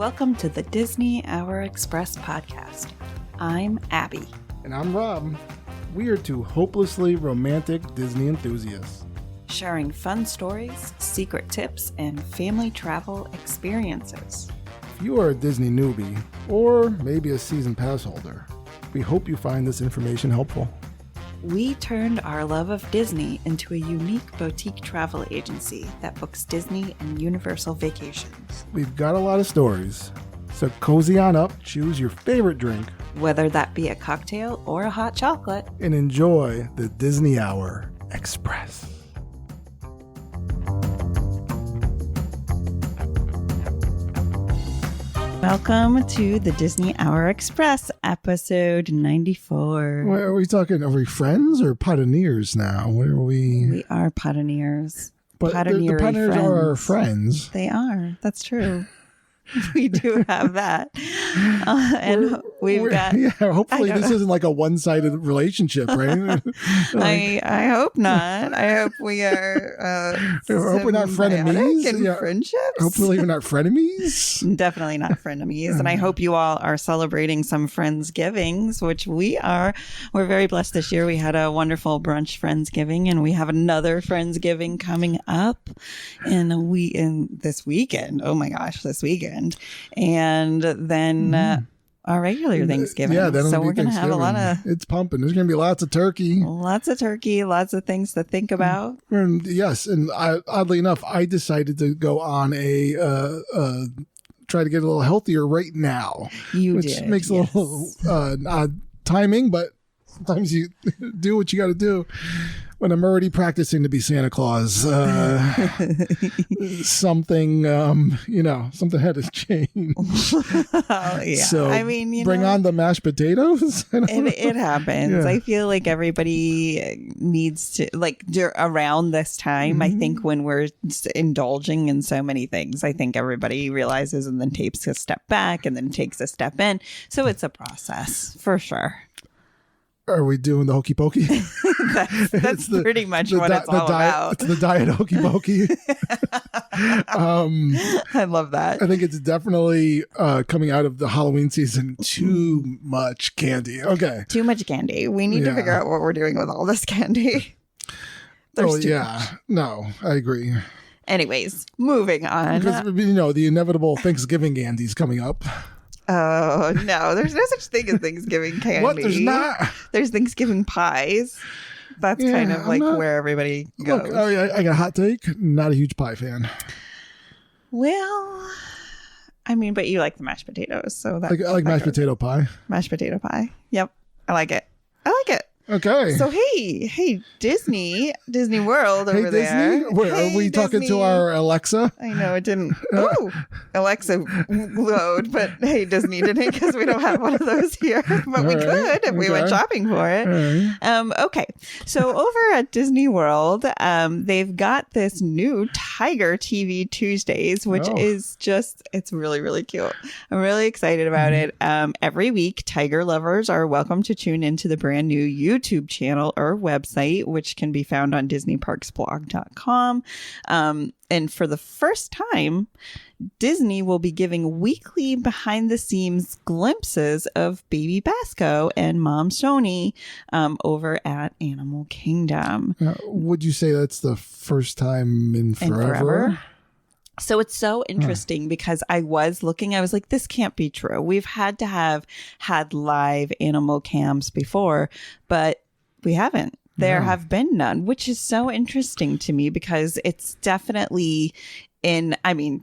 Welcome to the Disney Hour Express podcast. I'm Abbie. And I'm Rob. We are two hopelessly romantic Disney enthusiasts. Sharing fun stories, secret tips, and family travel experiences. If you are a Disney newbie, or maybe a season pass holder, we hope you find this information helpful. We turned our love of Disney into a unique boutique travel agency that books Disney and Universal vacations. We've got a lot of stories, so cozy on up, choose your favorite drink, whether that be a cocktail or a hot chocolate, and enjoy the Disney Hour Express. Welcome to the Disney Hour Express, episode 94. What, are we talking? Are we friends or pioneers now? What are we? We are pioneers. But the pioneers are our friends. They are. That's true. We do have that. And we've got... Yeah, hopefully this isn't like a one-sided relationship, right? I hope not. I hope we are I hope we're not frenemies. In friendships. Hopefully we're not frenemies. Definitely not frenemies. And I hope you all are celebrating some Friendsgivings, which we are. We're very blessed this year. We had a wonderful brunch Friendsgiving, and we have another Friendsgiving coming up in this weekend. Oh my gosh, this weekend. And then our regular Thanksgiving. Yeah, so we're going to have a lot of... It's pumping. There's going to be lots of turkey. Lots of turkey, lots of things to think about. And yes, and oddly enough, I decided to go on try to get a little healthier right now. Which makes a little odd timing, but sometimes you do what you got to do. When I'm already practicing to be Santa Claus, something had to change. Oh, yeah. So I mean, bring on the mashed potatoes. It happens. Yeah. I feel like everybody needs to, like, around this time, I think when we're indulging in so many things, I think everybody realizes and then takes a step back and then takes a step in. So it's a process for sure. Are we doing the hokey pokey? that's pretty much what it's all about. It's the diet hokey pokey. I love that. I think it's definitely coming out of the Halloween season. Too much candy. Okay. Too much candy. We need to figure out what we're doing with all this candy. No, I agree. Anyways, moving on. Because, the inevitable Thanksgiving candy's coming up. Oh, no. There's no such thing as Thanksgiving candy. What? There's not? There's Thanksgiving pies. That's kind of like where everybody goes. Look, I got a hot take. Not a huge pie fan. Well, I mean, but you like the mashed potatoes. So that I like mashed potato pie. Mashed potato pie. Yep. I like it. Okay. So, hey, Disney World over there. Are we talking to our Alexa? I know it didn't. Oh, Alexa load, but hey, Disney didn't because we don't have one of those here. But we could if we went shopping for it. Right. Okay. So over at Disney World, they've got this new Tiger TV Tuesdays, which is it's really, really cute. I'm really excited about it. Every week, Tiger lovers are welcome to tune into the brand new YouTube channel or website, which can be found on DisneyParksBlog.com. And for the first time, Disney will be giving weekly behind-the-scenes glimpses of baby Basco and mom Sony over at Animal Kingdom. Would you say that's the first time in forever? So it's so interesting because I was like, this can't be true. We've had live animal cams before, but we haven't. There have been none, which is so interesting to me because it's definitely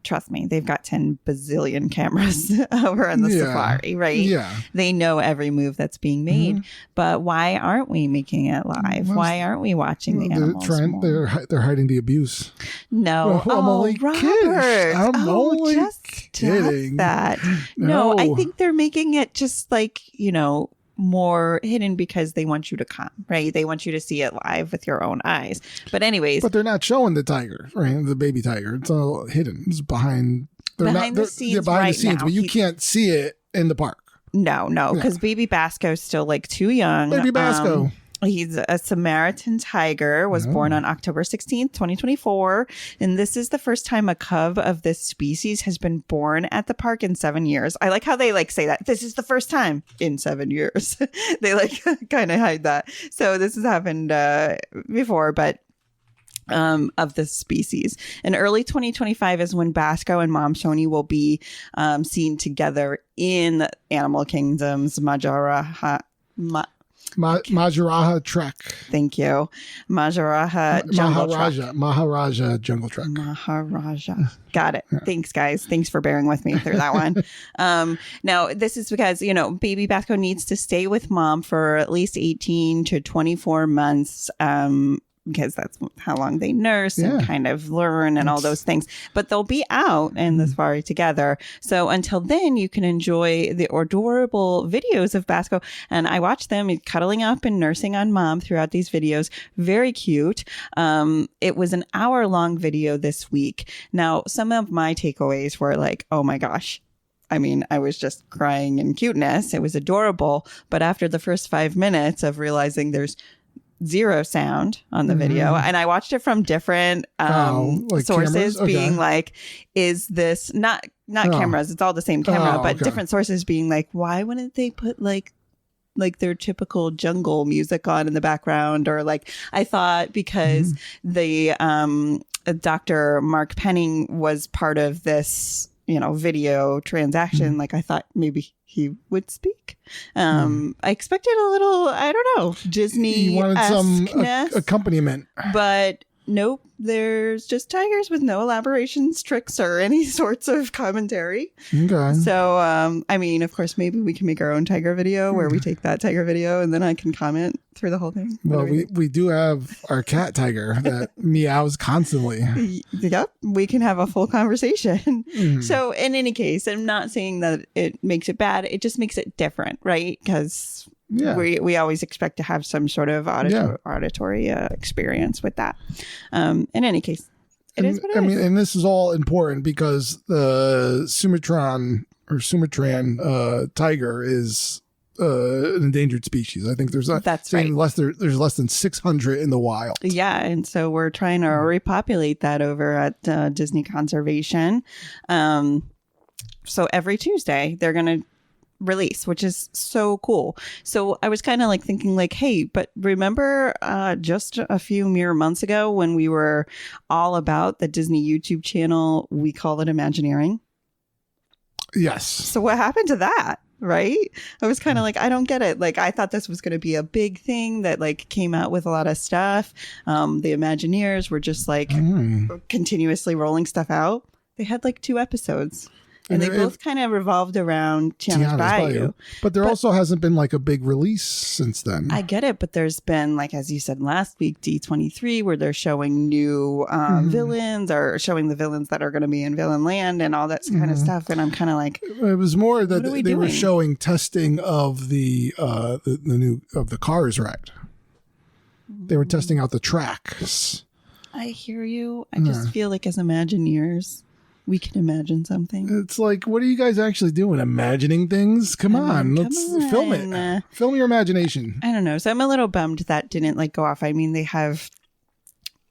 trust me, they've got 10 bazillion cameras over on the safari, right? Yeah. They know every move that's being made. But why aren't we making it live? Why aren't we watching the animals more? They're hiding the abuse. No. I'm only kidding. I'm only kidding. That. No, I think they're making it just like, more hidden because they want you to come, right? They want you to see it live with your own eyes. But anyways. But they're not showing the tiger, right? The baby tiger. It's all hidden. It's behind the scenes, but you can't see it in the park. No, because baby Basco's still like too young. Baby Basco. He's a Samaritan tiger, was born on October 16th, 2024. And this is the first time a cub of this species has been born at the park in 7 years. I like how they like say that. This is the first time in 7 years. They like kind of hide that. So this has happened before, but of this species. In early 2025 is when Basco and Mom Shoni will be seen together in Animal Kingdom's Majaraha Trek. Thank you. Maharaja Jungle Trek. Maharaja. Got it. Yeah. Thanks, guys. Thanks for bearing with me through that one. Now, this is because, baby Basco needs to stay with mom for at least 18 to 24 months. Because that's how long they nurse and kind of learn and all those things. But they'll be out in the safari together. So until then, you can enjoy the adorable videos of Basco. And I watch them cuddling up and nursing on mom throughout these videos. Very cute. It was an hour-long video this week. Now, some of my takeaways were like, oh my gosh. I mean, I was just crying in cuteness. It was adorable. But after the first 5 minutes of realizing there's zero sound on the video, and I watched it from different sources, being like, is this not cameras, it's all the same camera, but different sources being like, why wouldn't they put like their typical jungle music on in the background? Or like, I thought because the Dr. Mark Penning was part of this video transaction, like I thought maybe he would speak. I expected a little, I don't know, Disney. You wanted some accompaniment. But nope, there's just tigers with no elaborations, tricks, or any sorts of commentary. Okay. So, I mean, of course, maybe we can make our own tiger video where we take that tiger video and then I can comment through the whole thing. Well, we do have our cat tiger that meows constantly. Yep. We can have a full conversation. So in any case, I'm not saying that it makes it bad. It just makes it different, right? Because we always expect to have some sort of auditory experience with that. In any case, it is what it is. I mean, and this is all important because the Sumatran tiger is an endangered species. I think there's there's less than 600 in the wild. Yeah, and so we're trying to repopulate that over at Disney Conservation. So every Tuesday they're going to release, which is so cool. So I was kind of like thinking like, hey, but remember just a few mere months ago when we were all about the Disney YouTube channel, we call it Imagineering? Yes. So what happened to that? Right? I was kind of like, I don't get it. Like, I thought this was going to be a big thing that like came out with a lot of stuff. The Imagineers were just like continuously rolling stuff out. They had like 2 episodes. And they both kind of revolved around Tiana's Bayou. But there also hasn't been like a big release since then. I get it. But there's been, like, as you said last week, D23, where they're showing new villains or showing the villains that are going to be in Villain Land and all that kind of stuff. And I'm kind of like, it was more that they were showing testing of the new of the Cars ride. They were testing out the tracks. I hear you. I just feel like as Imagineers, we can imagine something. It's like, what are you guys actually doing? Imagining things? Come on, let's film it. Film your imagination. I don't know. So I'm a little bummed that didn't like go off. I mean, they have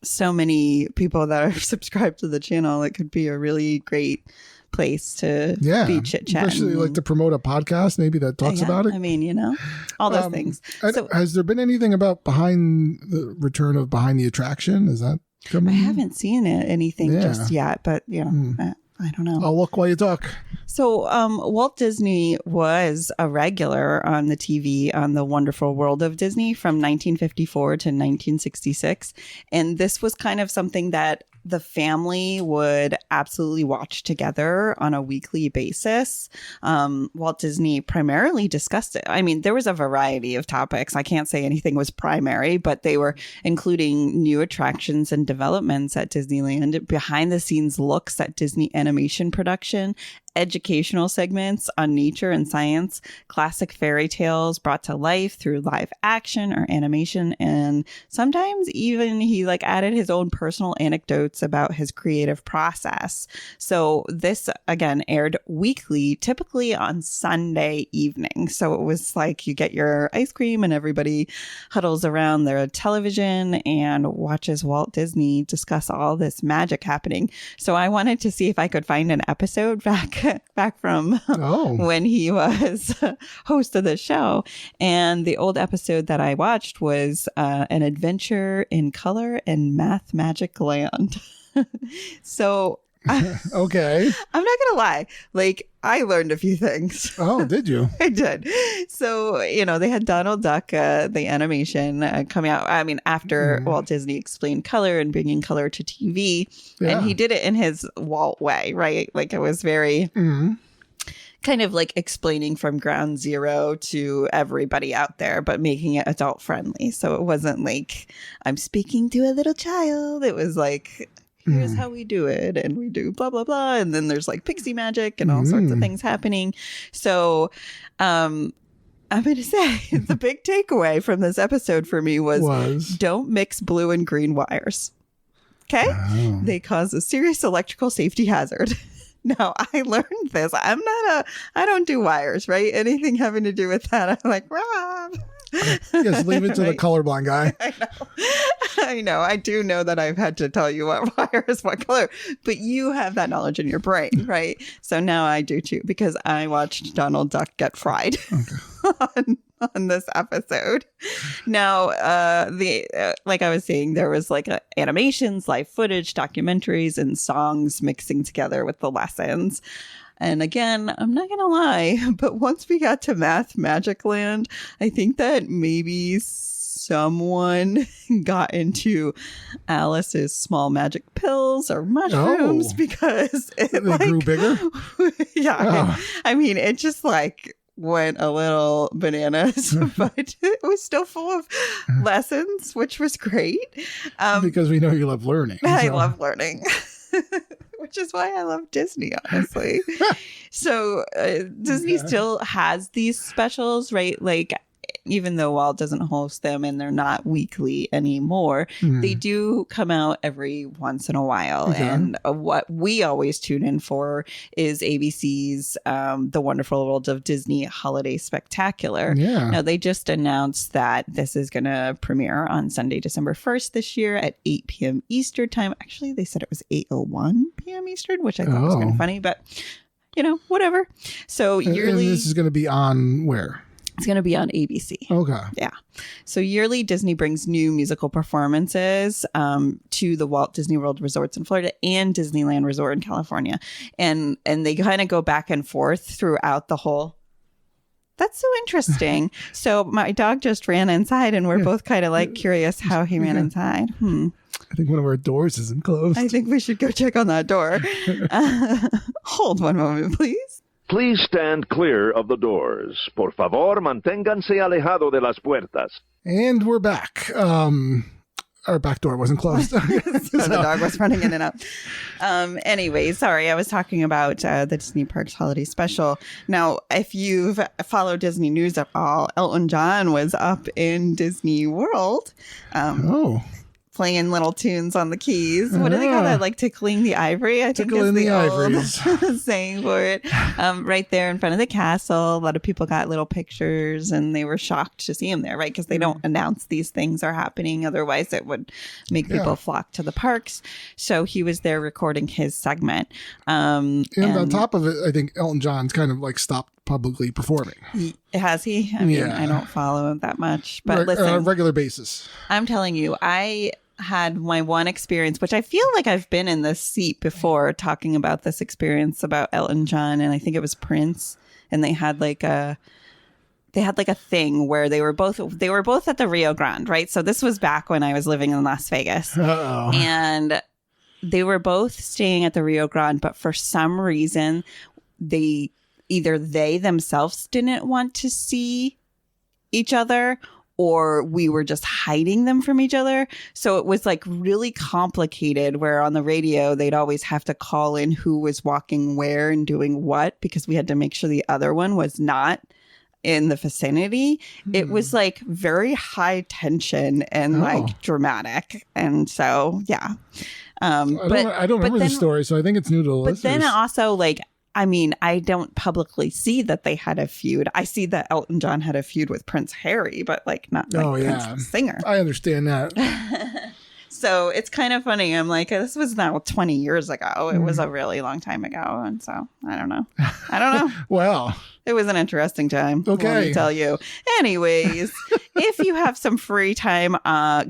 so many people that are subscribed to the channel. It could be a really great place to be chit-chatting. Especially like to promote a podcast maybe that talks about it. I mean, all those things. So, has there been anything about Behind the Attraction? Is that coming? I haven't seen anything just yet, but I don't know. I'll look while you talk. So Walt Disney was a regular on the TV on The Wonderful World of Disney from 1954 to 1966. And this was kind of something that the family would absolutely watch together on a weekly basis. Walt Disney primarily discussed it. I mean, there was a variety of topics. I can't say anything was primary, but they were including new attractions and developments at Disneyland, behind the scenes looks at Disney animation production, educational segments on nature and science, classic fairy tales brought to life through live action or animation, and sometimes even he like added his own personal anecdotes about his creative process. So this again aired weekly, typically on Sunday evening. So it was like you get your ice cream and everybody huddles around their television and watches Walt Disney discuss all this magic happening. So I wanted to see if I could find an episode back from when he was host of the show. And the old episode that I watched was an adventure in color in Math Magic Land. So okay. I'm not gonna lie, like I learned a few things. Oh, did you? I did. So, they had Donald Duck, the animation coming out, I mean, after Walt Disney explained color and bringing color to TV. Yeah. And he did it in his Walt way, right? Like it was very kind of like explaining from ground zero to everybody out there, but making it adult friendly. So it wasn't like I'm speaking to a little child. It was like, here's how we do it, and we do blah, blah, blah. And then there's like pixie magic and all sorts of things happening. So I'm going to say the big takeaway from this episode for me was don't mix blue and green wires. Okay? Oh. They cause a serious electrical safety hazard. Now, I learned this. I don't do wires, right? Anything having to do with that, I'm like, Rob. Yes, leave it to the colorblind guy. I know. I do know that I've had to tell you what wire is what color, but you have that knowledge in your brain, right? So now I do too, because I watched Donald Duck get fried on this episode. Now, like I was saying, there was like animations, live footage, documentaries, and songs mixing together with the lessons. And again, I'm not going to lie, but once we got to Math Magic Land, I think that maybe someone got into Alice's small magic pills or mushrooms because it grew bigger. Yeah. Oh. I mean, it just like went a little bananas, but it was still full of lessons, which was great. Because we know you love learning. I love learning. Which is why I love Disney, honestly. So Disney still has these specials, right? Like, even though Walt doesn't host them and they're not weekly anymore, they do come out every once in a while. Okay. And what we always tune in for is ABC's The Wonderful World of Disney Holiday Spectacular. Yeah. Now, they just announced that this is going to premiere on Sunday, December 1st this year at 8 p.m. Eastern time. Actually, they said it was 8:01 p.m. Eastern, which I thought was kind of funny, but, whatever. So yearly... And this is going to be on where? It's going to be on ABC. Okay. Yeah. So yearly, Disney brings new musical performances to the Walt Disney World resorts in Florida and Disneyland Resort in California. And they kind of go back and forth throughout the whole. That's so interesting. So my dog just ran inside and we're both kind of like curious how he ran inside. I think one of our doors isn't closed. I think we should go check on that door. Hold one moment, please. Please stand clear of the doors. Por favor, manténganse alejado de las puertas. And we're back. Our back door wasn't closed. So the dog was running in and out. Anyway, sorry, I was talking about the Disney Parks Holiday Special. Now, if you've followed Disney news at all, Elton John was up in Disney World. Playing little tunes on the keys. What do they call that? Like tickling the ivory, I think is the old saying for it. Right there in front of the castle. A lot of people got little pictures and they were shocked to see him there, right? Because they don't announce these things are happening. Otherwise, it would make people flock to the parks. So he was there recording his segment. And on top of it, I think Elton John's kind of like stopped publicly performing. Has he? I mean, I don't follow him that much. But listen, on a regular basis. I'm telling you, I had my one experience, which I feel like I've been in this seat before talking about this experience about Elton John, and I think it was Prince, and they had like a thing where they were both at the Rio Grande, right? So this was back when I was living in Las Vegas. Uh-oh. And they were both staying at the Rio Grande, but for some reason they themselves didn't want to see each other, or we were just hiding them from each other. So it was like really complicated, where on the radio, they'd always have to call in who was walking where and doing what, because we had to make sure the other one was not in the vicinity. It was like very high tension and like dramatic. And so, yeah. I don't remember the story, so I think it's new to the listeners. But then also, like, I mean, I don't publicly see that they had a feud. I see that Elton John had a feud with Prince Harry, but like not like Prince the singer. I understand that. So it's kind of funny. I'm like, this was now 20 years ago. It was a really long time ago. And so I don't know. Well, it was an interesting time. Okay. Let me tell you. Anyways, if you have some free time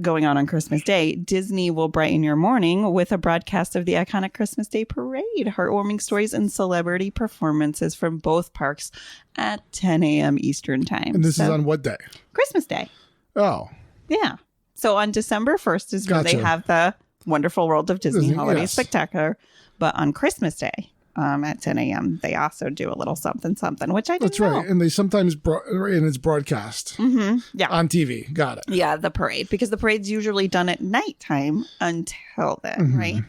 going on Christmas Day, Disney will brighten your morning with a broadcast of the iconic Christmas Day parade, heartwarming stories, and celebrity performances from both parks at 10 a.m. Eastern time. And this is on what day? Christmas Day. Oh. Yeah. So on December 1st is when they have the Wonderful World of Disney Holiday Spectacular. But on Christmas Day at 10 a.m., they also do a little something, which I didn't know. That's right. And they sometimes, and it's broadcast yeah, on TV. Got it. Yeah, the parade. Because the parade's usually done at nighttime until then, right?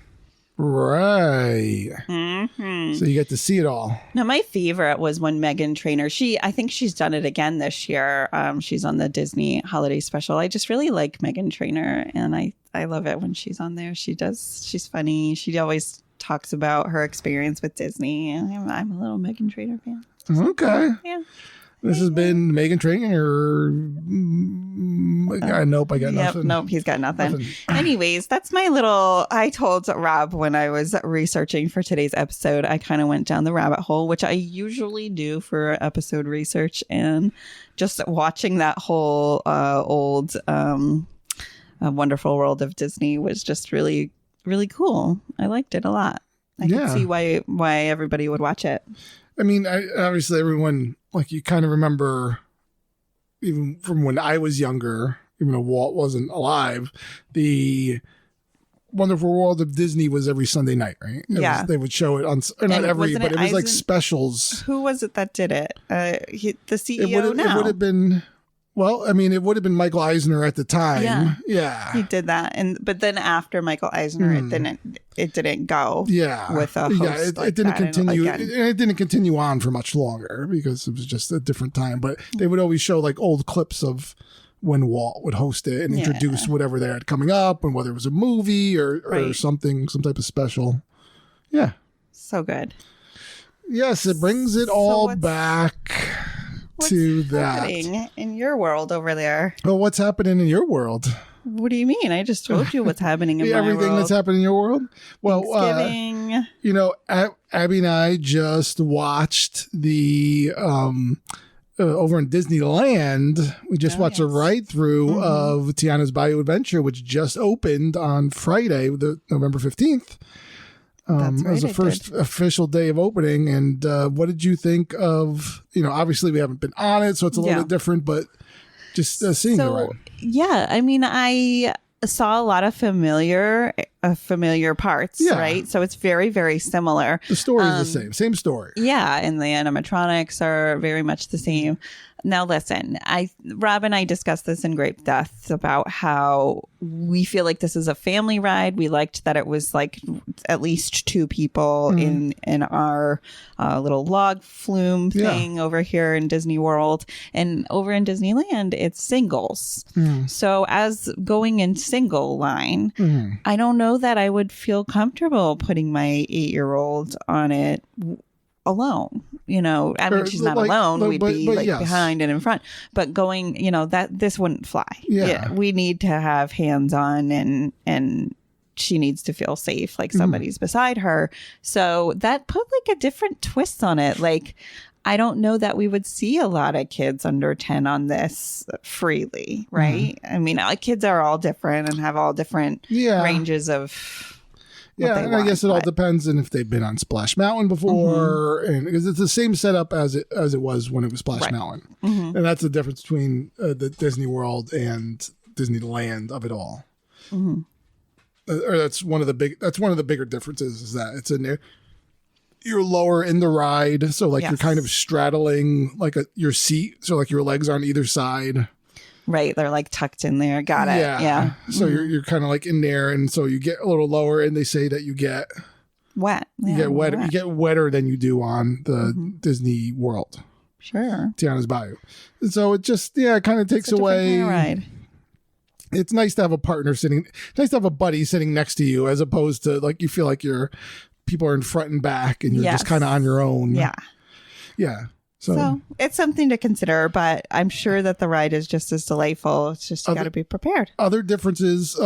Right. So you get to see it all. Now, my favorite was when Meghan Trainor, I think she's done it again this year. She's on the Disney Holiday Special. I just really like Meghan Trainor, and I love it when she's on there. She's funny. She always talks about her experience with Disney, and I'm a little Meghan Trainor fan. Okay. Yeah. This has been Meghan Trainor. Nope, I got nothing. Nope, he's got nothing. Anyways, that's my little. I told Rob when I was researching for today's episode, I kind of went down the rabbit hole, which I usually do for episode research, and just watching that whole old Wonderful World of Disney was just really, really cool. I liked it a lot. I could see why everybody would watch it. I mean, obviously everyone, like, you kind of remember, even from when I was younger, even though Walt wasn't alive, the Wonderful World of Disney was every Sunday night, right? They would show it on, not every, but it was like specials. Who was it that did it? The CEO now. It would have been, well, I mean, it would have been Michael Eisner at the time. Yeah. He did that. But then after Michael Eisner, it didn't go with a host. Yeah, it didn't continue. It didn't continue on for much longer because it was just a different time. But they would always show like old clips of when Walt would host it and introduce whatever they had coming up, and whether it was a movie or something, some type of special. Yeah. So good. Yes, it brings it all back. What's to happening that in your world over there? Well, what's happening in your world? What do you mean? I just told you what's happening in my world. Everything that's happening in your world? Well, Thanksgiving. Abbie and I just watched the over in Disneyland. We just watched a ride through of Tiana's Bayou Adventure, which just opened on Friday, November 15th. It was the first official day of opening. And what did you think of, obviously we haven't been on it, so it's a little bit different, but just seeing the ride. Yeah, I mean, I saw a lot of familiar parts, right? So it's very, very similar. The story is the same story. Yeah, and the animatronics are very much the same. Now, listen, Rob and I discussed this in great depth about how we feel like this is a family ride. We liked that it was like at least two people in our little log flume thing over here in Disney World. And over in Disneyland, it's singles. So as going in single line, I don't know that I would feel comfortable putting my 8-year-old on it alone. I mean, she's not alone. We'd be behind and in front, but going, that this wouldn't fly. We need to have hands on, and she needs to feel safe, like somebody's beside her. So that put like a different twist on it. Like, I don't know that we would see a lot of kids under 10 on this freely, right? I mean, kids are all different and have all different ranges of. And I guess it all depends on if they've been on Splash Mountain before, and because it's the same setup as it was when it was Splash Mountain, and that's the difference between the Disney World and Disneyland of it all. Or that's one of the bigger differences, is that it's in there. You're lower in the ride, so like you're kind of straddling like your seat, so like your legs are on either side. Right. They're like tucked in there. Got it. Yeah. So you're kind of like in there. And so you get a little lower and they say that you get wet. You get wet. You get wetter than you do on the Disney World. Sure. Tiana's Bayou. And so it just, it kind of takes away. Kind of ride. It's nice to have a partner nice to have a buddy sitting next to you, as opposed to like you feel like people are in front and back and you're just kind of on your own. Yeah. Yeah. So it's something to consider, but I'm sure that the ride is just as delightful. It's just you got to be prepared. Other differences,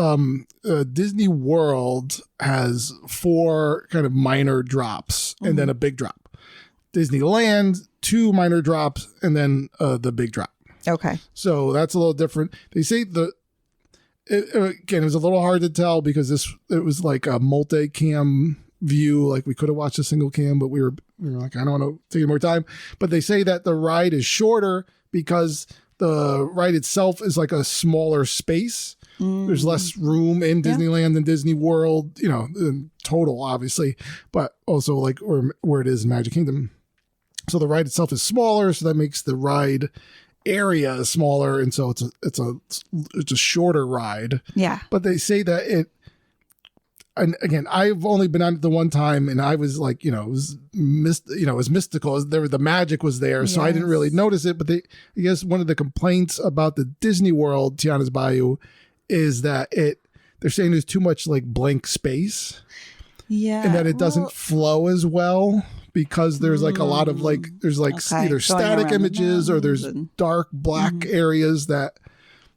Disney World has 4 kind of minor drops and then a big drop. Disneyland, 2 minor drops and then the big drop. Okay. So that's a little different. They say again, it was a little hard to tell because it was like a multi-cam view. Like we could have watched a single cam, but we were like, I don't want to take any more time. But they say that the ride is shorter because the ride itself is like a smaller space. There's less room in Disneyland than Disney World, in total, obviously, but also like where it is in Magic Kingdom. So the ride itself is smaller, so that makes the ride area smaller, and so it's a shorter ride. Yeah. But they say that and again, I've only been on it the one time, and I was like, it was mystical. The magic was there, so I didn't really notice it. But I guess one of the complaints about the Disney World Tiana's Bayou is that they're saying there's too much like blank space, and that it doesn't flow as well because there's like a lot of like either static images or there's dark black areas that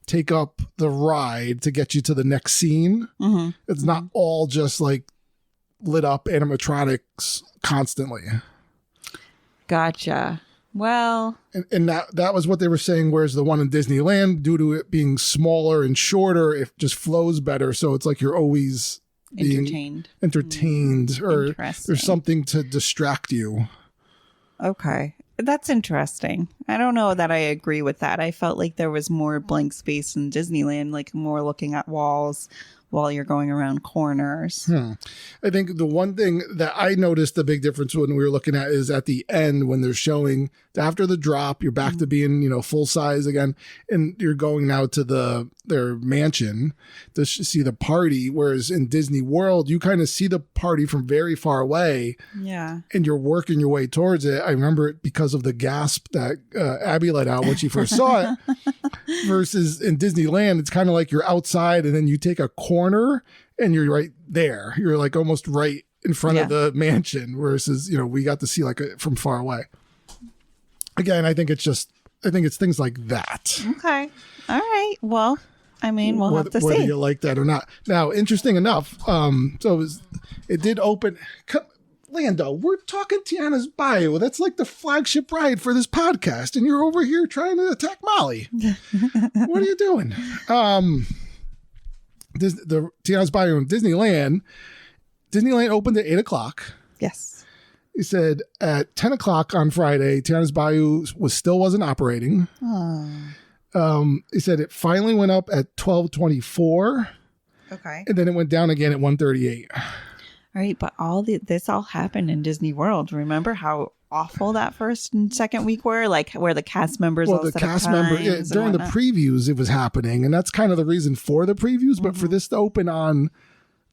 take up the ride to get you to the next scene. It's not all just like lit up animatronics constantly. Gotcha. Well, and that was what they were saying. Whereas the one in Disneyland, due to it being smaller and shorter, it just flows better. So it's like you're always being entertained or there's something to distract you. Okay. That's interesting. I don't know that I agree with that. I felt like there was more blank space in Disneyland, like more looking at walls while you're going around corners. I think the one thing that I noticed the big difference when we were looking at is at the end when they're showing after the drop, you're back to being, full size again, and you're going now to their mansion to see the party. Whereas in Disney World, you kind of see the party from very far away. Yeah. And you're working your way towards it. I remember it because of the gasp that Abbie let out when she first saw it. Versus in Disneyland, it's kind of like you're outside and then you take a corner and you're right there. You're like almost right in front of the mansion. Versus, we got to see like from far away. Again, I think it's things like that. Okay. All right. Well, I mean, we'll have to see whether you like that or not. Now, interesting enough, it did open. Lando, we're talking Tiana's Bayou. That's like the flagship ride for this podcast, and you're over here trying to attack Molly. What are you doing? The Tiana's Bayou in Disneyland. Disneyland opened at 8:00. Yes. He said at 10 o'clock on Friday, Tiana's Bayou wasn't operating. He said it finally went up at 12:24. Okay. And then it went down again at 1:38. All right, but this all happened in Disney World. Remember how awful that first and second week were? Like where the cast members during the previews it was happening, and that's kind of the reason for the previews. But for this to open on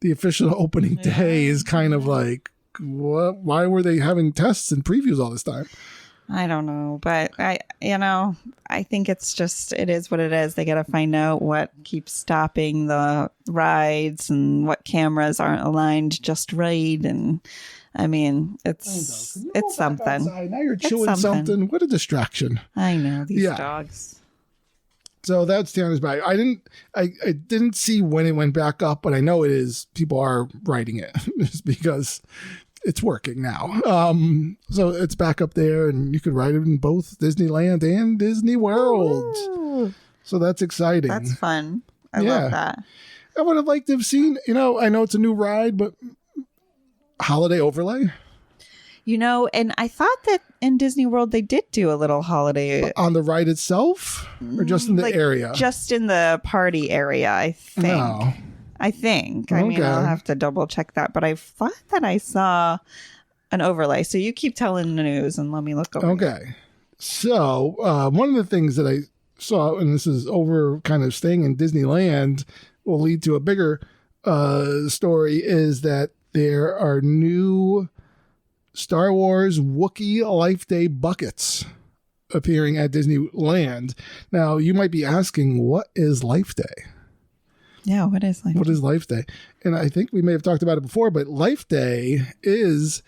the official opening day is kind of like, what? Why were they having tests and previews all this time? I don't know, but I think it is what it is. They got to find out what keeps stopping the rides and what cameras aren't aligned just right. And I mean, it's something. Outside. Now you're chewing something. What a distraction. I know these dogs. So that's Tiana's Bayou. I didn't see when it went back up, but I know it is. People are writing it just because it's working now. So it's back up there, and you could ride it in both Disneyland and Disney World. Ooh. So that's exciting. That's fun. I love that. I would have liked to have seen, I know it's a new ride, but holiday overlay. And I thought that in Disney World they did do a little holiday on the ride itself, or just in the area. Just in the party area, I think. No. I think. I mean, I'll have to double check that, but I thought that I saw an overlay. So you keep telling the news and let me look over. Okay. So one of the things that I saw, and this is over kind of staying in Disneyland, will lead to a bigger story, is that there are new Star Wars Wookiee Life Day buckets appearing at Disneyland. Now, you might be asking, what is Life Day? Yeah, what is Life Day? What is Life Day? And I think we may have talked about it before, but Life Day is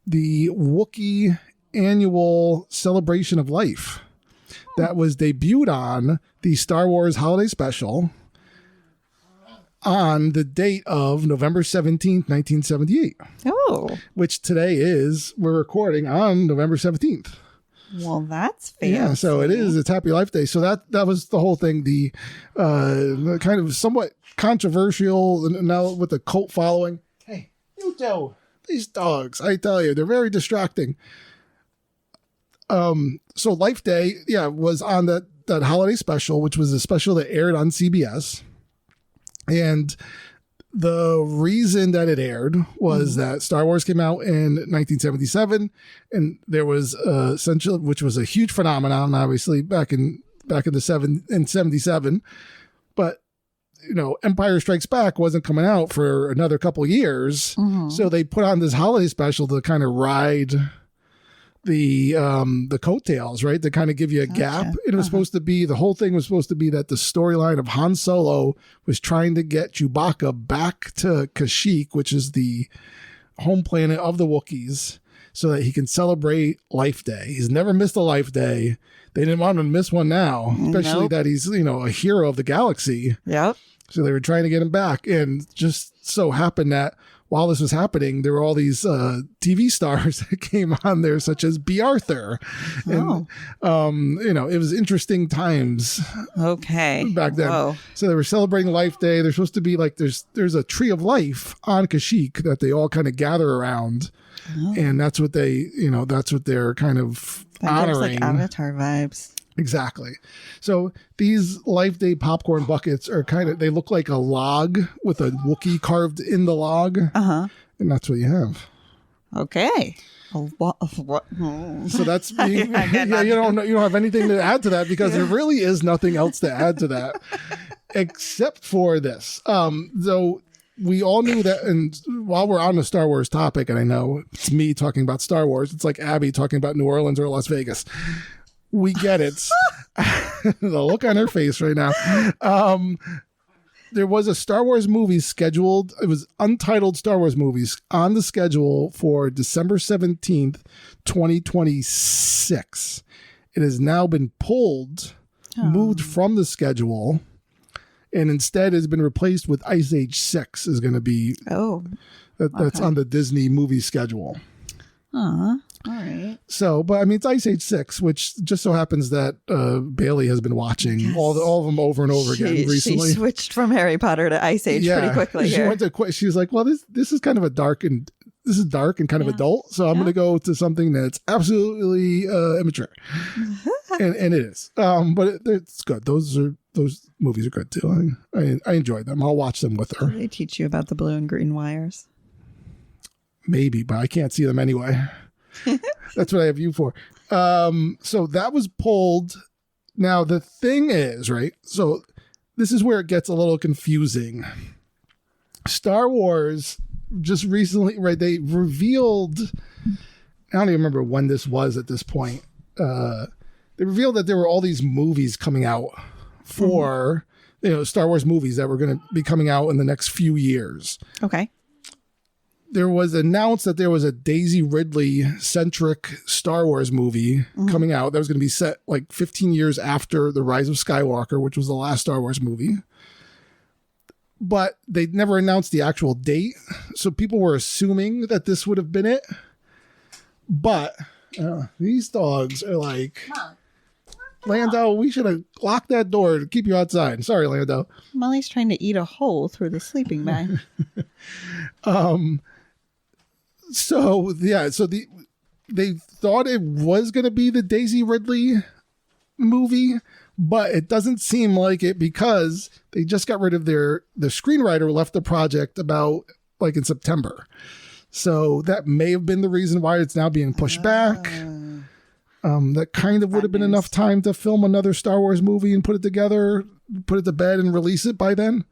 the Wookiee annual celebration of life that was debuted on the Star Wars Holiday Special on the date of November 17th, 1978. Oh. Which today is, we're recording on November 17th. Well, that's fancy. Yeah, so it is. It's Happy Life Day. So that was the whole thing. The kind of somewhat controversial now with the cult following. Hey, you two, these dogs, I tell you, they're very distracting. So Life Day, was on that holiday special, which was a special that aired on CBS. And the reason that it aired was that Star Wars came out in 1977, and there was essentially, which was a huge phenomenon, obviously back in the 77. But Empire Strikes Back wasn't coming out for another couple years, so they put on this holiday special to kind of ride the coattails, right? To kind of give you a gap. And it was supposed to be, the whole thing was supposed to be that the storyline of Han Solo was trying to get Chewbacca back to Kashyyyk, which is the home planet of the Wookiees, so that he can celebrate Life Day. He's never missed a Life Day. They didn't want him to miss one now, especially that he's, a hero of the galaxy. Yep. So they were trying to get him back. And just so happened that while this was happening, there were all these TV stars that came on there, such as B. Arthur. And, it was interesting times. Okay. Back then. Whoa. So they were celebrating Life Day. They're supposed to be like, there's a tree of life on Kashyyyk that they all kind of gather around. Oh. And that's what that's what they're kind of honoring. Like Avatar vibes. Exactly. So these Life Day popcorn buckets are they look like a log with a Wookiee carved in the log. And that's what you have. Okay. So that's you don't have anything to add to that, because there really is nothing else to add to that except for this. Though we all knew that, and while we're on the Star Wars topic, and I know it's me talking about Star Wars, it's like Abbie talking about New Orleans or Las Vegas. We get it. The look on her face right now. There was a Star Wars movie scheduled. It was untitled Star Wars movies on the schedule for December 17th, 2026. It has now been pulled, moved from the schedule, and instead has been replaced with Ice Age 6 is going to be. That's on the Disney movie schedule. All right. So, but I mean, it's Ice Age 6, which just so happens that Bailey has been watching all of them over and over again recently. She switched from Harry Potter to Ice Age pretty quickly. She went to. She was like, "Well, this is kind of dark and kind of adult, so I'm going to go to something that's absolutely immature," and it is. But it's good. Those movies are good too. I enjoy them. I'll watch them with her. Did they teach you about the blue and green wires? Maybe, but I can't see them anyway. That's what I have you for. So that was pulled. Now the thing is, right? So this is where it gets a little confusing. Star Wars just recently, right? They revealed, I don't even remember when this was at this point. They revealed that there were all these movies coming out for, Star Wars movies that were going to be coming out in the next few years. Okay. There was announced that there was a Daisy Ridley centric Star Wars movie coming out that was going to be set like 15 years after The Rise of Skywalker, which was the last Star Wars movie. But they never announced the actual date. So people were assuming that this would have been it. But these dogs are like, Lando, we should have locked that door to keep you outside. Sorry, Lando. Molly's trying to eat a hole through the sleeping bag. So they thought it was going to be the Daisy Ridley movie, but it doesn't seem like it, because they just got rid of the screenwriter left the project about like in September. So that may have been the reason why it's now being pushed back. That kind of would have been enough time to film another Star Wars movie and put it together, put it to bed and release it by then.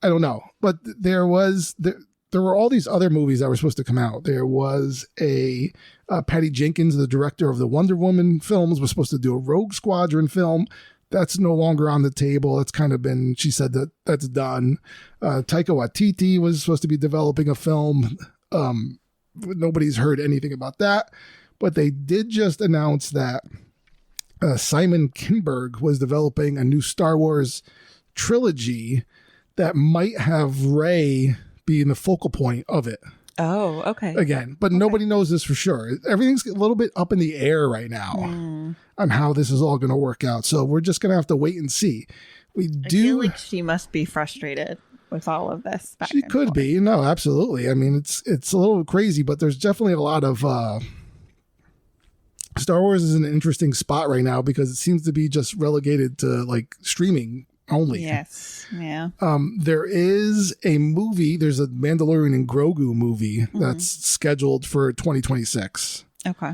I don't know. But there were all these other movies that were supposed to come out. There was Patty Jenkins, the director of the Wonder Woman films, was supposed to do a Rogue Squadron film. That's no longer on the table. It's kind of been, she said that's done. Taika Waititi was supposed to be developing a film. Nobody's heard anything about that. But they did just announce that Simon Kinberg was developing a new Star Wars trilogy that might have Rey being the focal point of it. Oh, okay. Again, but nobody knows this for sure. Everything's a little bit up in the air right now on how this is all going to work out. So we're just going to have to wait and see. I feel like she must be frustrated with all of this. She could be. No, absolutely. I mean, it's a little crazy, but there's definitely a lot of Star Wars is in an interesting spot right now because it seems to be just relegated to like streaming only. Yes. Yeah. There is a movie. There's a Mandalorian and Grogu movie that's scheduled for 2026. Okay.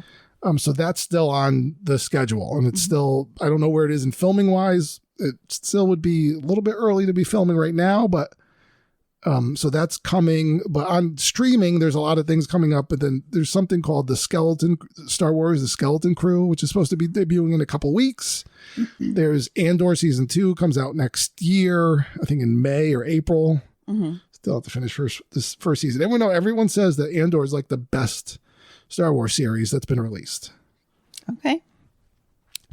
So that's still on the schedule, and it's still, I don't know where it is in filming wise. It still would be a little bit early to be filming right now, but so that's coming. But on streaming, there's a lot of things coming up. But then there's something called Star Wars, the Skeleton Crew, which is supposed to be debuting in a couple weeks. There's Andor season 2 comes out next year, I think in May or April. Still have to finish this first season. Everyone says that Andor is like the best Star Wars series that's been released. Okay.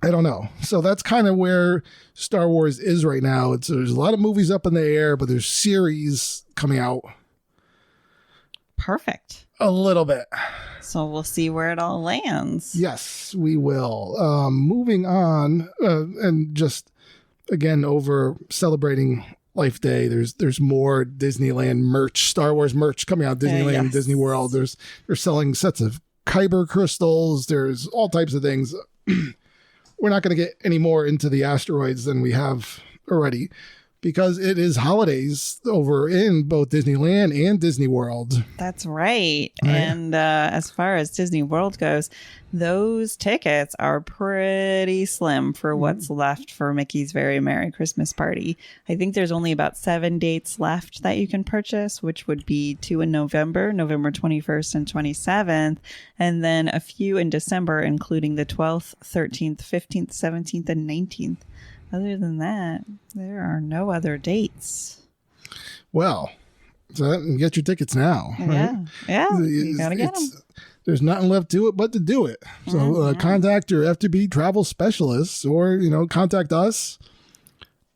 I don't know. So that's kind of where Star Wars is right now. There's a lot of movies up in the air, but there's series coming out. Perfect. A little bit. So we'll see where it all lands. Yes, we will. Moving on, and just again over celebrating Life Day. There's more Disneyland merch, Star Wars merch coming out. Disneyland, Disney World. They're selling sets of Kyber crystals. There's all types of things. We're not going to get any more into the asteroids than we have already, because it is holidays over in both Disneyland and Disney World. That's right. And as far as Disney World goes, those tickets are pretty slim for what's left for Mickey's Very Merry Christmas Party. I think there's only about 7 dates left that you can purchase, which would be 2 in November 21st and 27th, and then a few in December, including the 12th, 13th, 15th, 17th, and 19th. Other than that, there are no other dates. Well, so get your tickets now. Right? Yeah, you gotta get them. There's nothing left to it but to do it. So contact your FTB travel specialists, or contact us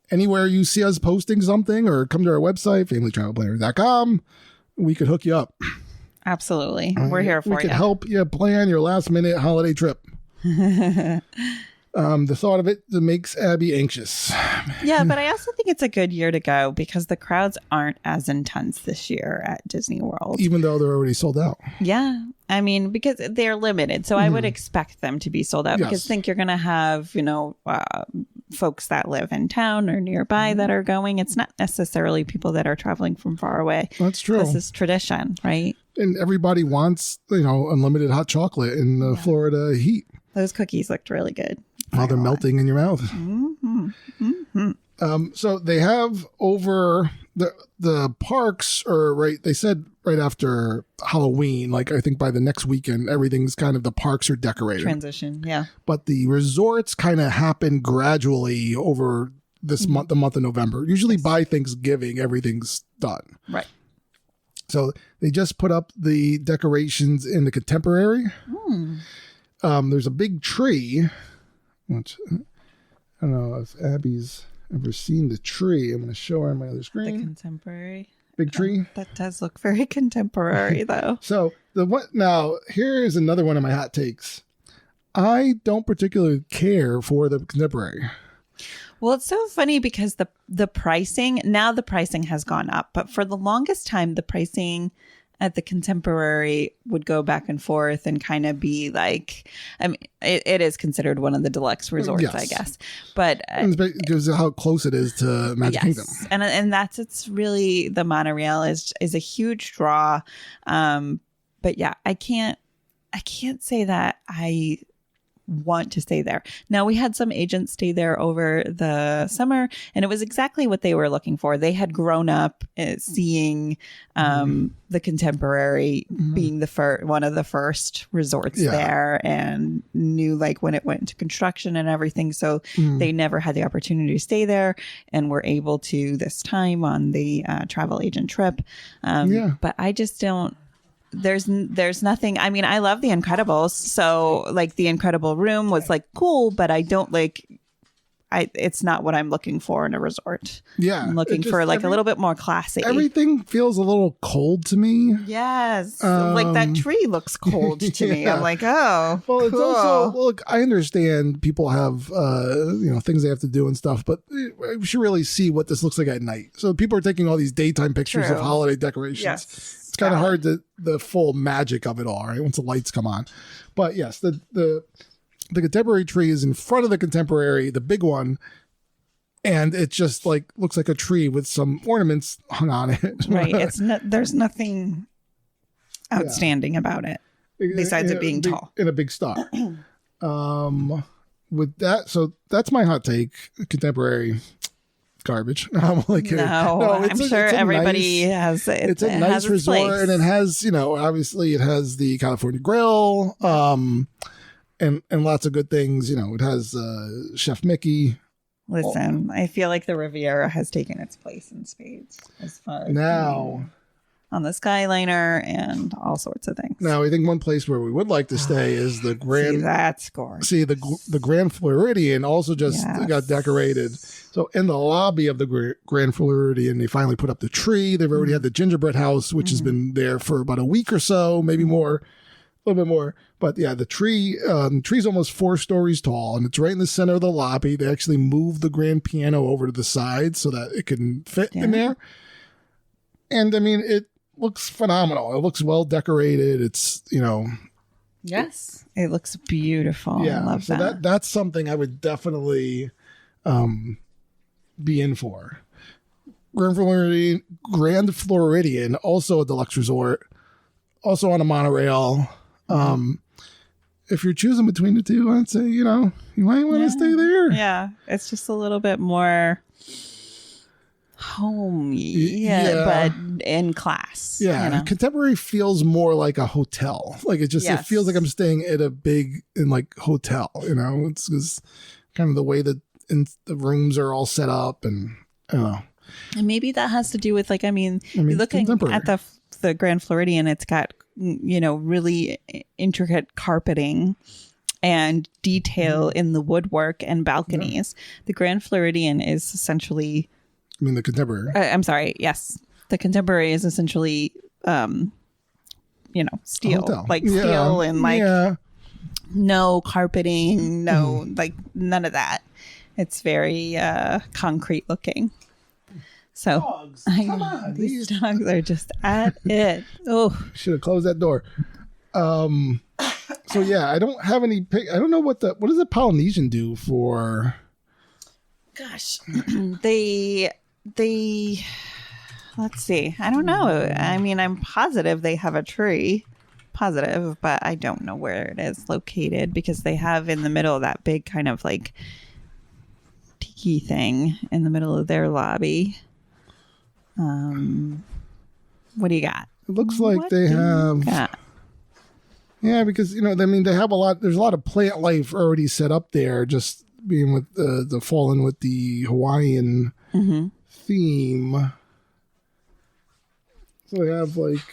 anywhere you see us posting something, or come to our website, familytravelplanner.com. We could hook you up. Absolutely, we're here for you. We could help you plan your last minute holiday trip. The thought of it makes Abbie anxious. Yeah, but I also think it's a good year to go because the crowds aren't as intense this year at Disney World. Even though they're already sold out. Yeah. I mean, because they're limited. So I would expect them to be sold out because I think you're going to have, folks that live in town or nearby that are going. It's not necessarily people that are traveling from far away. That's true. This is tradition, right? And everybody wants, unlimited hot chocolate in the Florida heat. Those cookies looked really good. While they're melting in your mouth. So they have over the parks are right. They said right after Halloween, like I think by the next weekend, everything's kind of, the parks are decorated. Transition. Yeah. But the resorts kind of happen gradually over this month, the month of November. Usually by Thanksgiving, everything's done. Right. So they just put up the decorations in the Contemporary. There's a big tree. Which, I don't know if Abbie's ever seen the tree. I'm going to show her on my other screen. The Contemporary. Big tree. That does look very contemporary, though. So now here is another one of my hot takes. I don't particularly care for the Contemporary. Well, it's so funny because the pricing has gone up, but for the longest time, the pricing at the Contemporary would go back and forth and kind of be like, I mean, it is considered one of the deluxe resorts, I guess. But because of how close it is to Magic Kingdom. And it's really, the monorail is a huge draw. But yeah, I can't say that I want to stay there. Now, we had some agents stay there over the summer, and it was exactly what they were looking for. They had grown up seeing the Contemporary being one of the first resorts there, and knew like when it went into construction and everything. So they never had the opportunity to stay there, and were able to this time on the travel agent trip. But I just don't. There's nothing. I mean, I love The Incredibles, so like the Incredible Room was like cool, but I don't like. It's not what I'm looking for in a resort. Yeah, I'm looking for like a little bit more classy. Everything feels a little cold to me. Yes, like that tree looks cold to me. I'm like, oh, well, it's also look. I understand people have things they have to do and stuff, but we should really see what this looks like at night. So people are taking all these daytime pictures of holiday decorations. Yes. It's kind of hard the full magic of it all, right? Once the lights come on, but yes, the Contemporary tree is in front of the Contemporary, the big one, and it just like looks like a tree with some ornaments hung on it. Right. There's nothing outstanding about it besides it being tall and a big star. With that, so that's my hot take. Contemporary garbage. I'm sure everybody has it. It's a nice resort, and it has obviously it has the California Grill. And lots of good things. It has Chef Mickey. Listen, I feel like the Riviera has taken its place in spades as far as now on the Skyliner and all sorts of things. Now, I think one place where we would like to stay is the Grand. See, that's gorgeous. See, the Grand Floridian also just got decorated. So in the lobby of the Grand Floridian, they finally put up the tree. They've already had the gingerbread house, which has been there for about a week or so, maybe more. A little bit more, but yeah, the tree's almost 4 stories tall, and it's right in the center of the lobby. They actually moved the grand piano over to the side so that it can fit in there. And I mean, it looks phenomenal. It looks well decorated. It's yes, it looks beautiful. Yeah, I love so that. That's something I would definitely be in for. Grand Floridian, also a deluxe resort, also on a monorail. If you're choosing between the two, I'd say, you might want to stay there. Yeah. It's just a little bit more homey, but in class. Yeah. Contemporary feels more like a hotel. Like it feels like I'm staying at a big hotel, it's just kind of the way that the rooms are all set up, and I don't know. And maybe that has to do with looking at the Grand Floridian, it's got really intricate carpeting and detail in the woodwork and balconies. The Grand Floridian is essentially the Contemporary. I'm sorry, yes, the Contemporary is essentially steel, steel and no carpeting, no none of that. It's very concrete looking. So dogs. Come on, these dogs are just at it. Oh, should have closed that door. So yeah, I don't have any. I don't know what does the Polynesian do for? Gosh, they. Let's see. I don't know. I mean, I'm positive they have a tree. Positive, but I don't know where it is located, because they have in the middle of that big kind of like tiki thing in the middle of their lobby. What do you got? It looks like they have. Yeah, because they have a lot. There's a lot of plant life already set up there. Just being with the fallen with the Hawaiian theme. So they have it's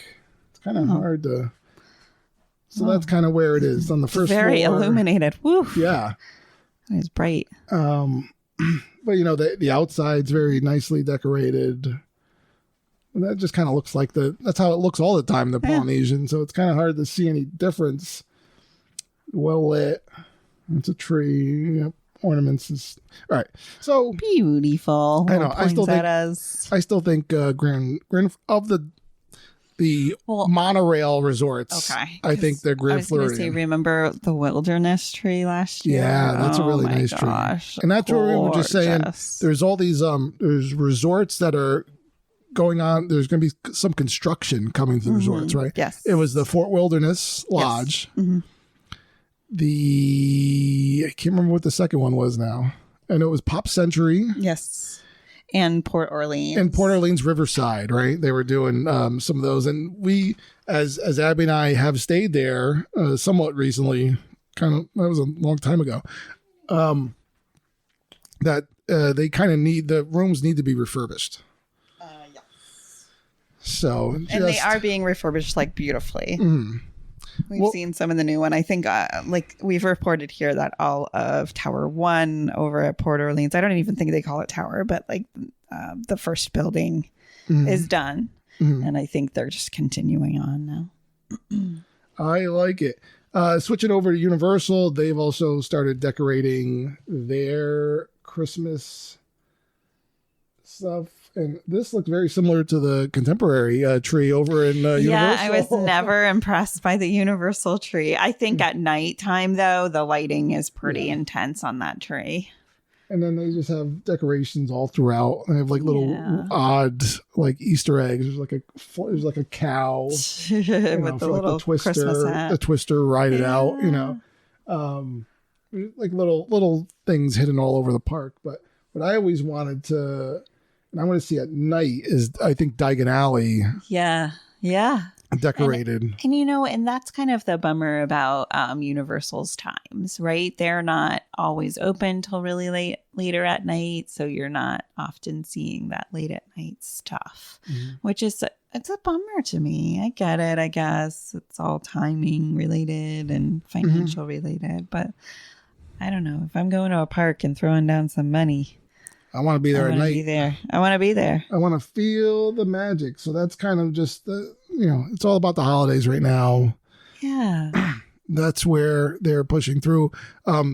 kind of hard to. So that's kind of where it is on the first floor. Very illuminated. Woo. Yeah, it's bright. But the outside's very nicely decorated. And that just kind of looks like that's how it looks all the time, the Polynesian. So it's kind of hard to see any difference. Well lit. It's a tree. Yep. Ornaments all right. So beautiful. I know. I still think Grand of the monorail resorts. Okay. I think they're Grand Floridian. Say, remember the wilderness tree last year? Yeah, that's a really nice tree. And that's what we were just saying. There's all these there's resorts that are going on. There's going to be some construction coming to the resorts, right? Yes. It was the Fort Wilderness Lodge. Yes. I can't remember what the second one was now. I know it was Pop Century. Yes. And Port Orleans. And Port Orleans Riverside, right? They were doing some of those. And we, as Abbie and I have stayed there somewhat recently, that was a long time ago, that they kind of the rooms need to be refurbished. Yeah. So, and they are being refurbished like beautifully. Mm. We've seen some of the new one. I think like we've reported here that all of Tower 1 over at Port Orleans, I don't even think they call it Tower, but like the first building is done. Mm-hmm. And I think they're just continuing on now. I like it. Switching over to Universal, they've also started decorating their Christmas stuff. And this looks very similar to the contemporary tree over in Universal. Yeah, I was never impressed by the Universal tree. I think at nighttime, though, the lighting is pretty intense on that tree. And then they just have decorations all throughout. They have like little odd like Easter eggs. There's like a cow with the little twister, Christmas hat. the twister ride it out. Like little things hidden all over the park. But what I always wanted to. And I want to see at night is, I think, Diagon Alley. Yeah. Decorated. And that's kind of the bummer about Universal's times, right? They're not always open till really later at night. So you're not often seeing that late at night stuff, which is, it's a bummer to me. I get it, I guess. It's all timing related and financial related. But I don't know. If I'm going to a park and throwing down some money, I want to be there at night. I want to be there. I want to feel the magic. So that's kind of just it's all about the holidays right now. Yeah. That's where they're pushing through.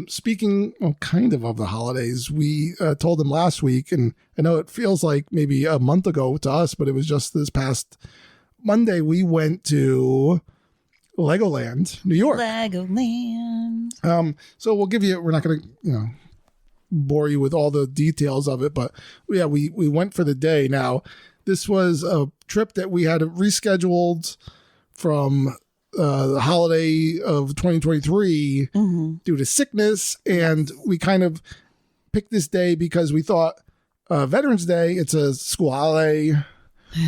Speaking kind of the holidays, we told them last week, and I know it feels like maybe a month ago to us, but it was just this past Monday, we went to Legoland, New York. Legoland. So we're not going to, bore you with all the details of it, but yeah, we went for the day. Now, this was a trip that we had rescheduled from the holiday of 2023 due to sickness, and we kind of picked this day because we thought Veterans Day, it's a school holiday.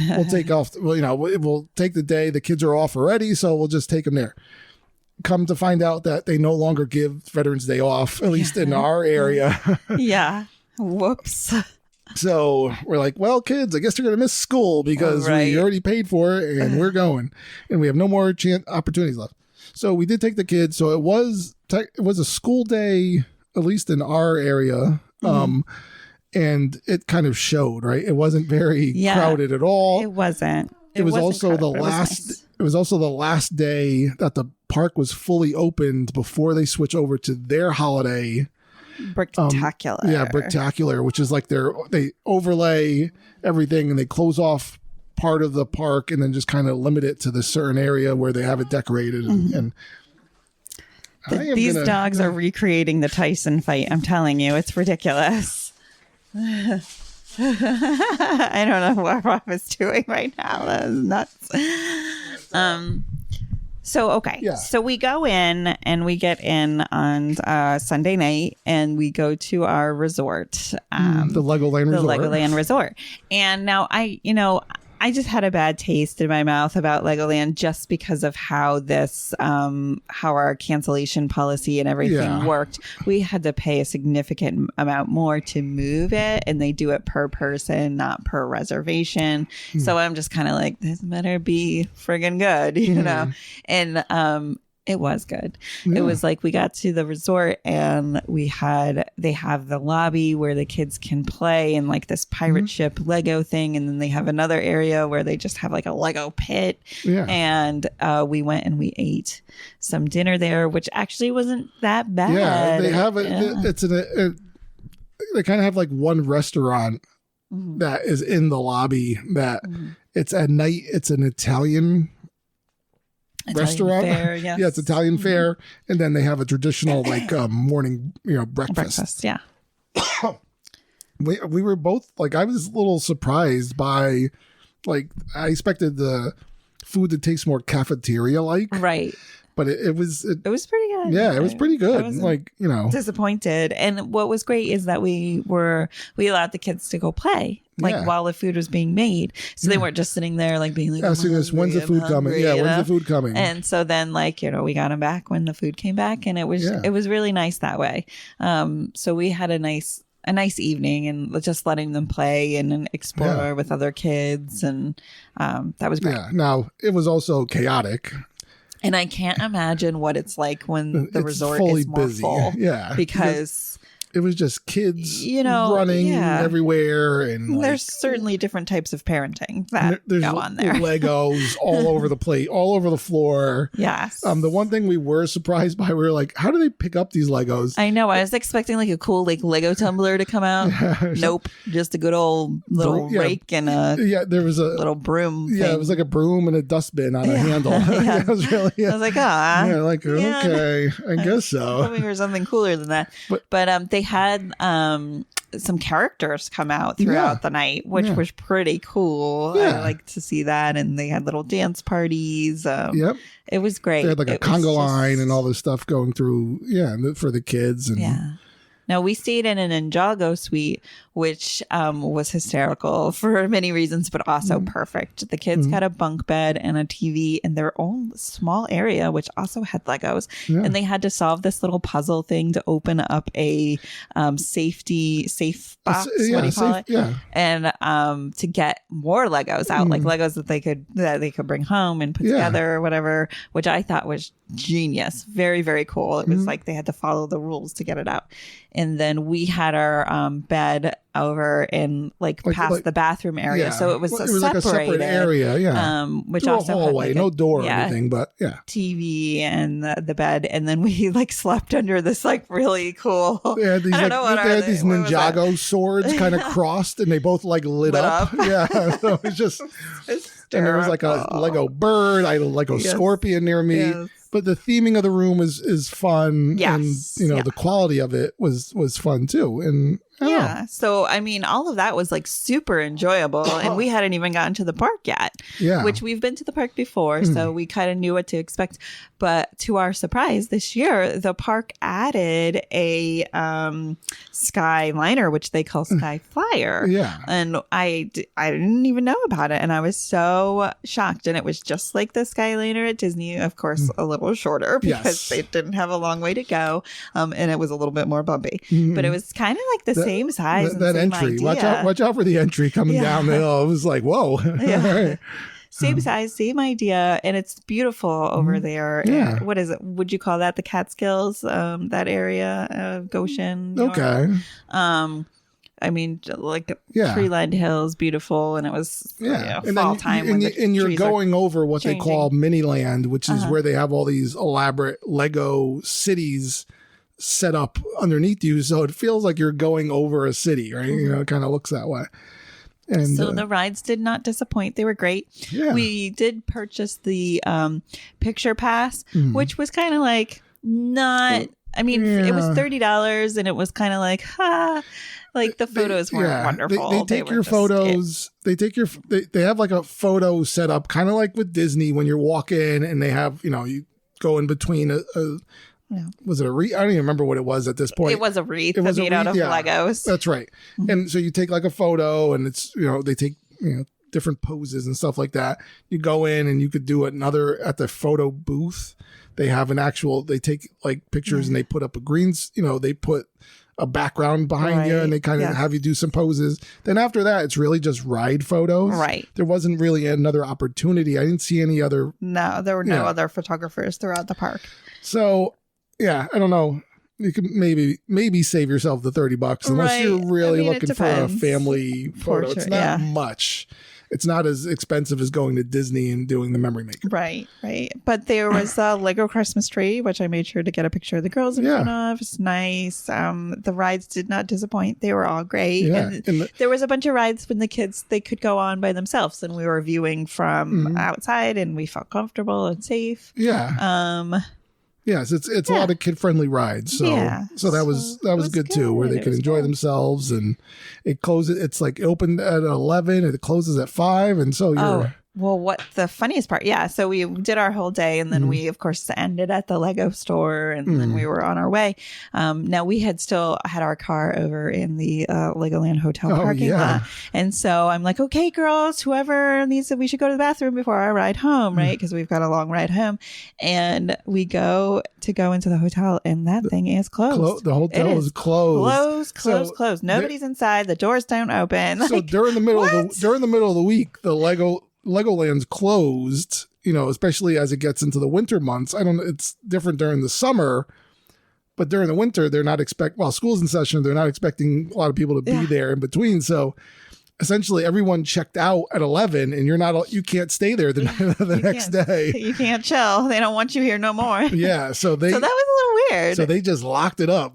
We'll take off. We'll take the day. The kids are off already, so we'll just take them there. Come to find out that they no longer give Veterans Day off, at least in our area. Yeah. Whoops. So we're like, well, kids, I guess they're going to miss school because we already paid for it and we're going and we have no more opportunities left. So we did take the kids. So it was a school day, at least in our area. And it kind of showed, right? It wasn't very crowded at all. It wasn't. It was also the last. It was also the last day that the park was fully opened before they switch over to their holiday. Bricktacular. Bricktacular, which is like they overlay everything and they close off part of the park and then just kind of limit it to the certain area where they have it decorated. And these dogs are recreating the Tyson fight. I'm telling you, it's ridiculous. I don't know what Rob is doing right now. That is nuts. So we go in and we get in on Sunday night and we go to our resort, the Legoland Resort. And now I just had a bad taste in my mouth about Legoland just because of how our cancellation policy and everything worked. We had to pay a significant amount more to move it, and they do it per person, not per reservation. So I'm just kind of like, this better be friggin' good, And it was good. Yeah. It was like we got to the resort and they have the lobby where the kids can play and like this pirate ship Lego thing. And then they have another area where they just have like a Lego pit. Yeah. And we went and we ate some dinner there, which actually wasn't that bad. Yeah, they have they kind of have like one restaurant that is in the lobby that it's at night. It's an Italian restaurant fare, yes. Yeah, it's Italian fare, and then they have a traditional like morning breakfast. Yeah. We were both like, I was a little surprised by, like, I expected the food to taste more cafeteria like, right? but it was pretty good. Yeah, it was pretty good. Like, disappointed. And what was great is that we allowed the kids to go play. While the food was being made. So they weren't just sitting there being like, asking us, when's the food coming? Yeah, when's the food coming? And so then we got them back when the food came back, and it was really nice that way. So we had a nice evening and just letting them play and explore with other kids, and that was great. Yeah. Now it was also chaotic. And I can't imagine what it's like when the resort fully is more busy. full. Yeah. Because it was just kids running everywhere. And there's certainly different types of parenting that go on there. Legos all over the plate, all over the floor. Yes. The one thing we were surprised by, we were like, how do they pick up these Legos? I know. I was expecting a cool Lego tumbler to come out. Nope. Just a good old little rake and there was a little broom thing. Yeah, it was like a broom and a dustbin on a handle. It was really, I was like, okay, I guess so. Hoping for something cooler than that. But they had some characters come out throughout the night, which was pretty cool. I like to see that. And they had little dance parties. It was great. They had a conga line and all this stuff going through, for the kids. And Now, we stayed in an Ninjago suite, which was hysterical for many reasons, but also perfect. The kids got a bunk bed and a TV in their own small area, which also had Legos. And they had to solve this little puzzle thing to open up a safe box, what do you call it? Yeah. And to get more Legos out, like Legos that they could bring home and put together or whatever, which I thought was genius. Very, very cool. It was like they had to follow the rules to get it out. And then we had our bed over in past the bathroom area, so it was separated. Like a separate area, which through also a hallway, had no door or anything, but TV and the bed, and then we slept under this really cool. They had these, these Ninjago swords kind of crossed, and they both lit up. Yeah, so it was just. And there was a Lego bird. I had a Lego scorpion near me. Yes. But the theming of the room is fun. Yes. And, the quality of it was fun too. And so, all of that was super enjoyable. And we hadn't even gotten to the park yet. Yeah. Which we've been to the park before. So we kind of knew what to expect. But to our surprise, this year, the park added a Skyliner, which they call Sky Flyer. Yeah. And I didn't even know about it. And I was so shocked. And it was just like the Skyliner at Disney, of course, a little shorter because they didn't have a long way to go. And it was a little bit more bumpy. But it was kind of the same size. That same entry. Idea. Watch out for the entry coming down the hill. It was like, whoa. Yeah. Same size, same idea, and it's beautiful over there. Yeah. What is it? Would you call that the Catskills? That area of Goshen? Okay. Tree-lined hills, beautiful, and it was fall time. And you're going over what they call Miniland, which is where they have all these elaborate Lego cities set up underneath you, so it feels like you're going over a city, right? It kind of looks that way. And so the rides did not disappoint. They were great. Yeah. We did purchase the picture pass, which was kind of not. It was $30, and it was kind of the photos weren't wonderful. They take your photos. They have a photo set up, kind of like with Disney when you're walking, and they have you go in between a was it a wreath? I don't even remember what it was at this point. It was a wreath made out of Legos. That's right. And so you take a photo, and it's they take different poses and stuff like that. You go in and you could do another at the photo booth. They have they take pictures and they put up they put a background behind you, and they kind of have you do some poses. Then after that, it's really just ride photos. Right. There wasn't really another opportunity. I didn't see any other. No, there were no other photographers throughout the park. So. Yeah, I don't know. You could maybe save yourself the $30 unless you're really looking for a family photo. It's not much. It's not as expensive as going to Disney and doing the memory maker. Right. But there was a Lego Christmas tree, which I made sure to get a picture of the girls in front of. It's nice. The rides did not disappoint. They were all great. Yeah. And there was a bunch of rides when the kids, they could go on by themselves, and we were viewing from outside, and we felt comfortable and safe. Yeah. Yes, it's a lot of kid-friendly rides, so that was good too, where they could enjoy themselves, and it closes. It's it opened at 11 and it closes at 5, and so you're Well, what the funniest part? Yeah. So we did our whole day, and then we, of course, ended at the Lego store, and then we were on our way. Now we had still had our car over in the Legoland hotel parking lot, and so I'm like, okay, girls, whoever needs it, we should go to the bathroom before our ride home, right? Because we've got a long ride home, and we go into the hotel, and that thing is closed. The hotel is closed. Closed. Nobody's inside. The doors don't open. So during the middle of the week, the Legoland's closed, especially as it gets into the winter months. I don't know. It's different during the summer, but during the winter, they're not school's in session. They're not expecting a lot of people to be there in between. So essentially everyone checked out at 11 and you can't stay there the next day. You can't chill. They don't want you here no more. Yeah. So that was a little weird. So they just locked it up,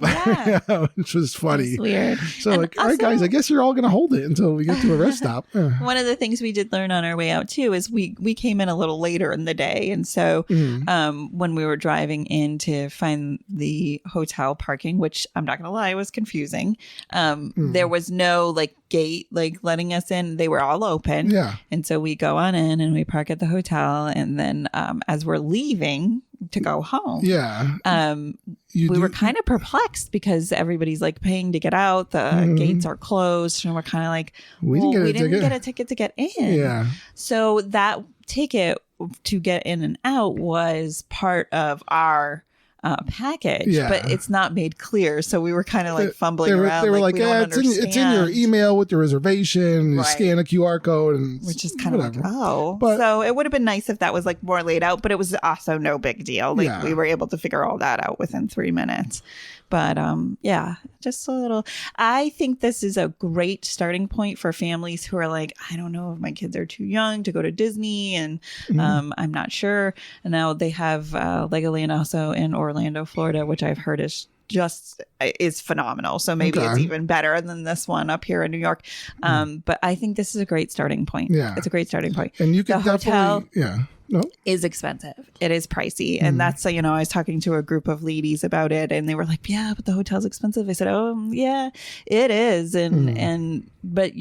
which was funny. Weird. So all right, guys, I guess you're all going to hold it until we get to a rest stop. One of the things we did learn on our way out too is we came in a little later in the day. And so when we were driving in to find the hotel parking, which I'm not going to lie, was confusing. There was no gate letting us in. They were all open. Yeah. And so we go on in and we park at the hotel, and then as we're leaving to go home, we were kind of perplexed because everybody's paying to get out. The gates are closed, and we're kind of like, we didn't get a ticket to get in. Yeah. So that ticket to get in and out was part of our package, but it's not made clear. So we were kind of fumbling around. They were it's in your email with your reservation. You scan a QR code, and which is kind of so it would have been nice if that was more laid out, but it was also no big deal. We were able to figure all that out within 3 minutes. But just a little. I think this is a great starting point for families who are I don't know if my kids are too young to go to Disney, and I'm not sure. And now they have Legoland also in Orlando, Florida, which I've heard is phenomenal. So maybe it's even better than this one up here in New York. But I think this is a great starting point. Yeah, it's a great starting point. And you can is expensive. It is pricey. And that's, I was talking to a group of ladies about it, and they were like, yeah, but the hotel's expensive. I said, oh yeah, it is. But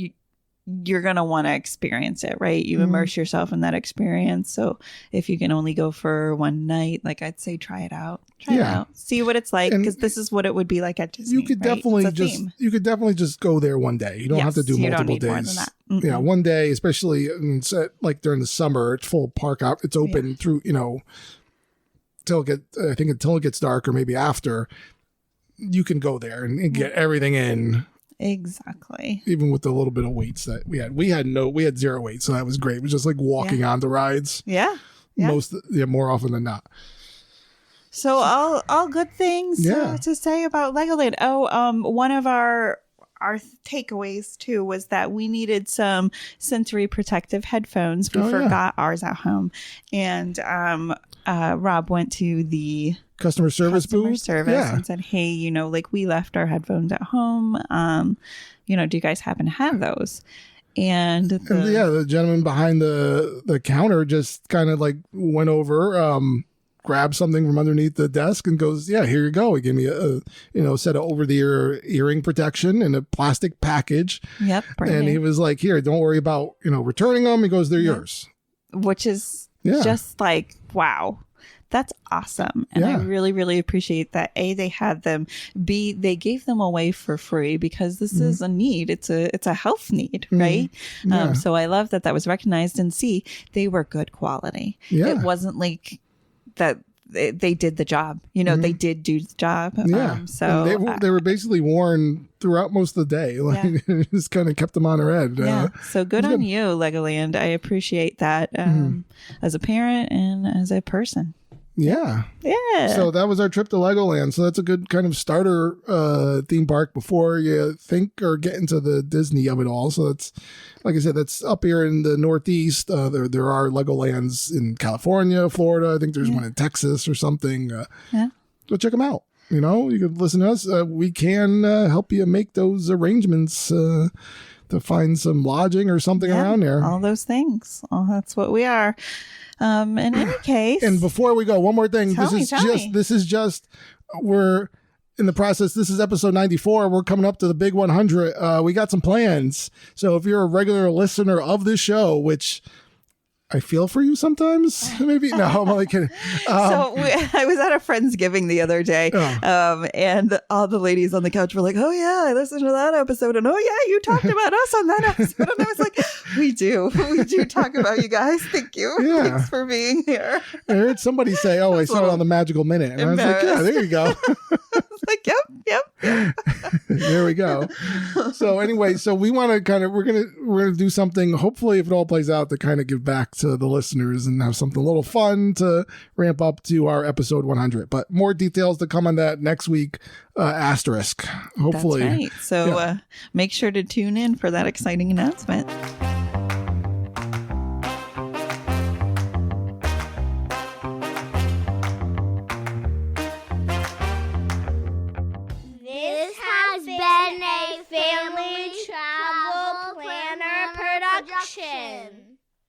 you're going to want to experience it, right? You immerse yourself in that experience. So if you can only go for one night, I'd say try it out. It out. See what it's like, because this is what it be like at Disney. You could definitely just go there one day. You don't have to do multiple days. More than that. Yeah, one day, especially during the summer, it's full park out. It's open through until it gets dark, or maybe after. You can go there and get everything in. Exactly. Even with the little bit of weights that we had zero weight, so that was great. It was just walking on the rides. Yeah. More often than not. So all good things to say about Legoland. One of our takeaways too was that we needed some sensory protective headphones. We forgot ours at home, and Rob went to the customer service booth and said, hey, we left our headphones at home. Do you guys happen to have those? And the gentleman behind the counter just kind of went over, grabbed something from underneath the desk and goes, yeah, here you go. He gave me a set of over-the-ear hearing protection in a plastic package. Yep. And he was like, here, don't worry about, returning them. He goes, they're yours. Which is just wow. That's awesome. And I really, really appreciate that. A, they had them. B, they gave them away for free, because this is a need. It's a health need, right? Yeah. So I love that was recognized. And C, they were good quality. Yeah. It wasn't that they did the job. They did do the job. Yeah. So they were basically worn throughout most of the day. Just kind of kept them on their head. Yeah. So good on you, Legoland. I appreciate that as a parent and as a person. Yeah. So that was our trip to Legoland. So that's a good kind of starter theme park before you think or get into the Disney of it all. So that's, like I said, that's up here in the Northeast. There are Legolands in California, Florida. I think there's one in Texas or something. Go check them out. You could listen to us. We can help you make those arrangements to find some lodging or something around there. All those things. That's what we are. In any case. And before we go, one more thing. Tell me. We're in the process. This is episode 94. We're coming up to the big 100. We got some plans. So if you're a regular listener of this show, which I feel for you sometimes. Maybe. No, I'm only kidding. I was at a Friendsgiving the other day, and all the ladies on the couch were like, oh, yeah, I listened to that episode. And oh, yeah, you talked about us on that episode. And I was like, we do talk about you guys. Thank you. Yeah. Thanks for being here. I heard somebody say, oh, I saw it on the Magical Minute. And I was like, yeah, there you go. Like, yep. There we go. So anyway, we want to kind of, we're going to do something, hopefully if it all plays out, to kind of give back to the listeners and have something a little fun to ramp up to our episode 100. But more details to come on that next week, asterisk, hopefully. That's right. So make sure to tune in for that exciting announcement. This has been a Family Travel Planner production.